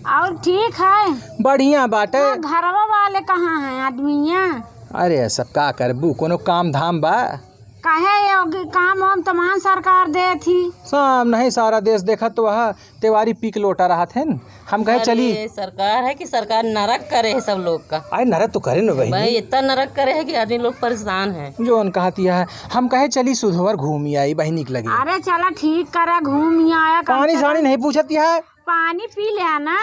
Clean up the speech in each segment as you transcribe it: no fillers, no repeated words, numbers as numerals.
और ठीक है। बढ़िया बाटे। घरवा वाले कहाँ हैं आदमिया? अरे सब का करबू, कोनो काम धाम बा? काहे योगी काम वाम तमाम सरकार दे थी। साम नहीं सारा देश देखा तो वह तेवारी पीक लोटा रहा थे। हम कहे चली सरकार है कि सरकार नरक करे है सब लोग का। अरे नरक तो करे न भाई इतना नरक करे है कि आदमी लोग परेशान है। जो कहती है हम कहे चली सुधवर घूमी आई बही निक लगी। अरे चला ठीक करा घूम आया। पानी सानी नहीं पूछती है? पानी पी लिया ना।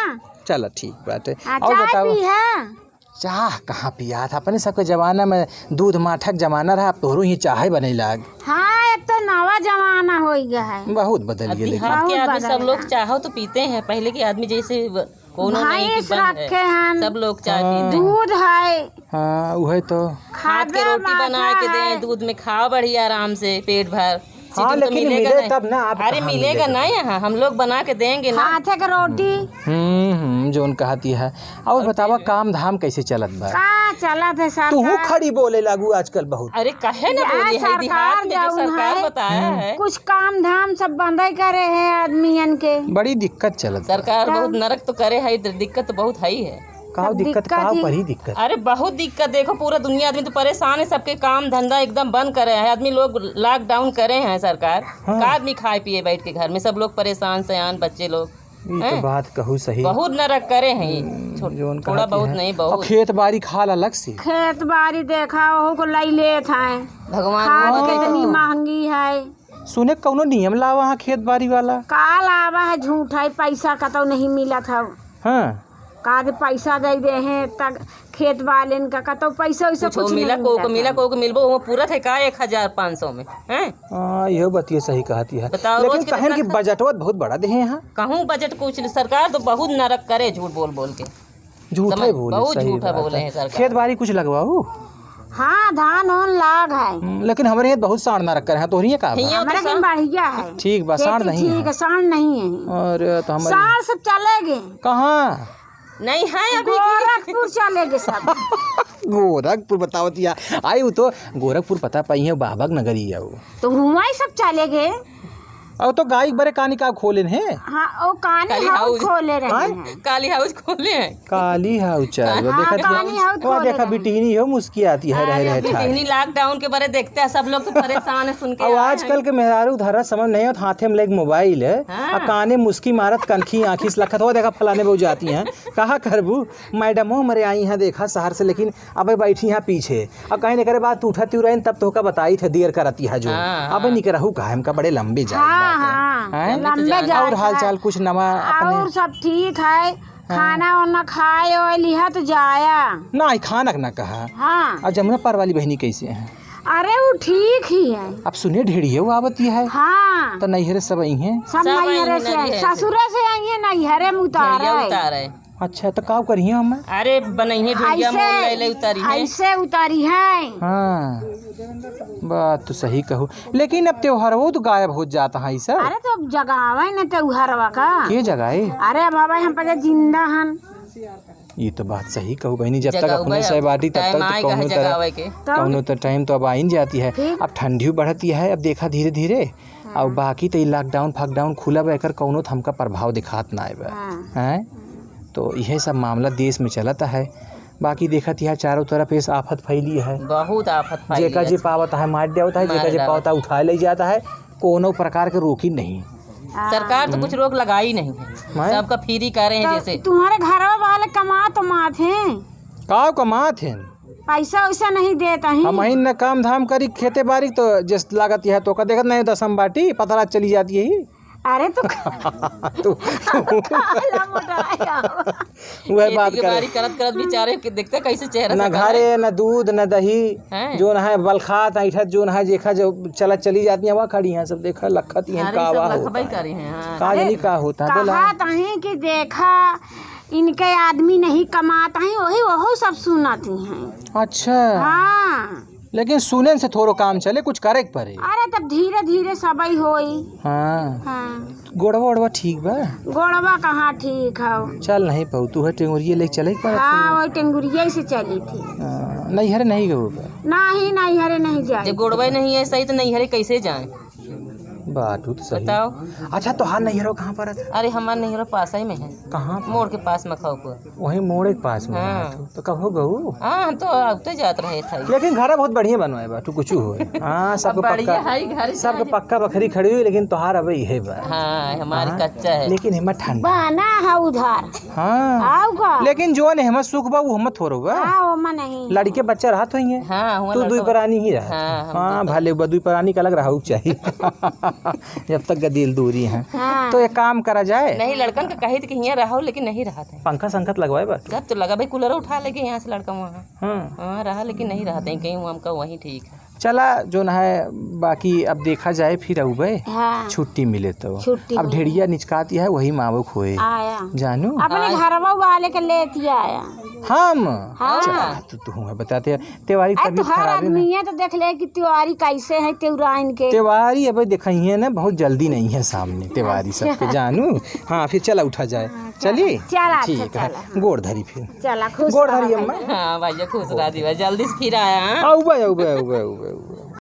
चलो ठीक बात है। और बताओ चाह कहाँ पिया था? अपने सबके जमाना में दूध माठक जमाना रहा, अब तोहरू ही चाहे बने लाग। हाँ अब तो नवा जमाना हो गया है, बहुत बदल गया। बिहार के आदमी सब लोग चाहो तो पीते हैं, पहले के आदमी जैसे कोनो नहीं कि बंद है, सब लोग चाय पीते हैं। दूध है। हाँ वही तो। हाथ के रोटी बना के दें, दूध में खाओ बढ़िया आराम से पेट भर। हाँ, लेकिन तो मिलेगा मिले तब ना। अरे मिलेगा ना, यहाँ हम लोग बना के देंगे ना हाथ के रोटी। जोन कहती है। और बतावा काम धाम कैसे चलत बा? का चलत है सरकार? तू खड़ी बोले लागू आजकल बहुत। अरे कहे ना बोली है, देहात में जो सरकार बताया है कुछ काम धाम सब बंद ही करे है आदमियन के। बड़ी दिक्कत चलत। सरकार बहुत नरक तो करे है, दिक्कत तो बहुत है का दिक्कत का पर ही दिक्कत। अरे बहुत दिक्कत। देखो पूरा दुनिया आदमी तो परेशान है, सबके काम धंधा एकदम बंद करे हैं आदमी लोग, लॉकडाउन करे हैं सरकार। हाँ। का आदमी खाए पिए बैठ के घर में, सब लोग परेशान, सयान बच्चे लोग। ये तो बात कहूँ सही। बहुत नरक करे हैं, थोड़ा बहुत नहीं बहुत। खेत बाड़ी खाल अलग से। खेत बाड़ी देखा वो को लै लेत है। भगवान कितनी महंगी है। सुने कौनो नियम लावा वहाँ खेत बाड़ी वाला? का लावा है, झूठ है, पैसा कतो नहीं मिला था। हाँ का पैसा दे दे हैं तक खेत वाले का कतो पैसा वैसा कुछ मिला को मिला को मिलबो वो पूरा थे का 1500 में हैं। हां ये बतिया सही कहती है। लेकिन कहन की बजटवा बहुत बड़ा दे यहाँ। कहूँ बजट कुछ सरकार तो बहुत नरक करे, झूठ बोल बोल के। झूठा बोले, बहुत झूठा बोले हैं सरकार। खेत बाड़ी कुछ लगवाओ? हाँ धान ओन लाग है, लेकिन हमारे यहाँ बहुत साड़ ना रख कर है। तो ये का हमारे के बढ़िया है। ठीक बा, साड़ नहीं है। ठीक है, साड़ नहीं है। अरे तो हमारे साड़ सब चलेगे। कहाँ नहीं है अभी? गोरखपुर चलेगे सब। गोरखपुर बतावतिया आई तो गोरखपुर पता पाई है, बाबा नगरी है वो तो हुआ ही सब चलेगे। और तो गाय बड़े कानी का खोले हैं। हाँ वो काली हाउस खोले रहे हैं। काली हाउस खोले हैं। काली हाउस चल देखा देखा बिटिनी हो मुस्की आती है रह रहे बिटिनी लॉकडाउन के बारे देखते हैं सब लोग तो परेशान है सुन के। और आजकल के मेहरारू धरा समझ नहीं होता, हाथे में लेके मोबाइल है और काने मुस्की मारत कनखी आँखी से लखत हो देखा फलाने बहु जाती हैं। कहा करबू मैडमो मरे आई हैं देखा शहर से, लेकिन अब बैठी यहाँ पीछे अब कहीं नहीं करे बात उठा तुरंत तब तो का बताई थे देर करती है जो अब नहीं करहू का हमका बड़े लंबे जाए। लंबे और हाल चाल कुछ नवा अपने और सब ठीक है। खाना वाना खाए और लिहा तो जाया ना खाना ना कहा। हाँ और जमुना पार वाली बहनी कैसे है? अरे वो ठीक ही है। अब सुने ढेड़ी है वो आवती है। हाँ तो नैहरे सब आई हैं, सब नैहरे से, ससुरे से आई है, नैहरे में उतारे। अच्छा तो का करिए हम? अरे बनइए ढेड़िया मोल ले ले उतारी है, ऐसे उतारी है। हाँ बात तो सही कहूँ, लेकिन अब त्योहार वो तो गायब हो जाता है सब। अरे तो जगावे न त्योहारवा का के जगाए? अरे बाबा हम पे जिंदा हन। ये तो बात सही कहूँ बहनी, जब तक अपने से बाटी तब तक कौनो तो टाइम तो अब आ ही जाती है। अब ठंडी बढ़ती है, अब देखा धीरे धीरे। और बाकी तो लॉकडाउन फाकडाउन खुला बहकर कौनो तो हमका प्रभाव दिखात ना है। तो यह सब मामला देश में चलता है। बाकी देखत है चारों तरफ इस आफत फैली है, बहुत आफत फैली है। जेका जे पावता है मार दिया होता है, जेका जे पावता उठा ले जाता है, कोनो प्रकार के रोकी नहीं। सरकार तो कुछ रोक लगाई नहीं है, सबका फ्री कर रहे हैं। जैसे तुम्हारे घर वाले कमात हैं का कमात हैं, पैसा वैसा नहीं देता है। हम न काम धाम करी खेते बारी तो जिस लागत है तो का देखत नहीं दसम बाटी पतरा चली जाती है। अरे तो वह बात करत करत बेचारे देखते कैसे चेहरा न घरे न दूध न दही जो न है बलखात ऐठत जो न है देखा जो चला चली जाती है वहाँ खड़ी हैं सब देखा लखत हैं का नहीं का होता है कि देखा इनके आदमी नहीं कमाता है वही वही सब सुनाती हैं। अच्छा हाँ लेकिन सुने से थोड़ो काम चले कुछ करे पड़े। अरे तब धीरे धीरे सबई होई। हाँ गोड़वा ओड़वा ठीक बा? गोड़वा कहाँ ठीक है, चल नहीं पाऊ तू है टेंगुरिया लेके चले पर। हाँ वही टेंगुरिया से चली थी। नैहरे नहीं गो? नहीं नैहरे नहीं जाए। जब गोड़वा नहीं है सही तो नैहरे कैसे जाए? बात हो तो सही। बताओ। अच्छा तो हाँ नैहरो कहाँ पर है? अरे हमारे नैहरा पास ही में है। कहाँ? मोड़ के पास मखाऊपुर। वही मोड़ के पास में हाँ। है तो कब हो गऊ? हाँ तो अब तो जात रहे थे। लेकिन घर बहुत बढ़िया बनवाए बा, तू कुछ हो। हाँ सबको बढ़िया पक्का, है घर। सबको पक्का बखरी खड़ी हुई, लेकिन तोहार अब ये बा। हाँ हमारी हाँ, कच्चा है। लेकिन हिम्मत ठंडा बना है उधर। हाँ आओ का लेकिन जो ने हिम्मत सुख बा वो हिम्मत हो रहा बा। हाँ वो मन नहीं लड़के बच्चा रहत होई है। हाँ हुआ तू दुई लड़का- प्राणी ही रहा। हाँ, हम हाँ भले दुई प्राणी का अलग रहा चाहिए। जब तक गदिल दूरी है। हाँ। तो एक काम करा जाए, नहीं लड़कन का कही कि यहाँ रहो लेकिन नहीं रहा था। पंखा संखत लगवाए बा। सब तो लगा भाई कूलर उठा लेके यहाँ से लड़का वहाँ। हाँ हाँ रहा लेकिन नहीं रहा था कहीं हमका वहीं ठीक है। चला जो न है बाकी अब देखा जाए फिर अबे हाँ छुट्टी मिले तो। छुट्टी अब मिले। ढेड़िया निचकाती है वही मावो खोए आया जानू। अपने घरवा वाले के लेती आया। हम हाँ। चला तू हुआ बताते हैं त्योहारी अरे तबीयत तो हर खराब है ना। आदमी है तो देख ले कि त्योहारी कैसे है त्योराइन के। त्योहारी अब देखी है ना बहुत जल्दी नहीं है सामने त्योहारी सबके जानू। हाँ फिर चला उठा जाए चलिए चला ठीक है गोड़ धरी फिर चला खुश गोड़ रहो धरी भाई। अम्मा। हाँ भैया खुश रहा दी जल्दी से फिर आया। हाँ? आउबे आउबे आउबे आउबे आउबे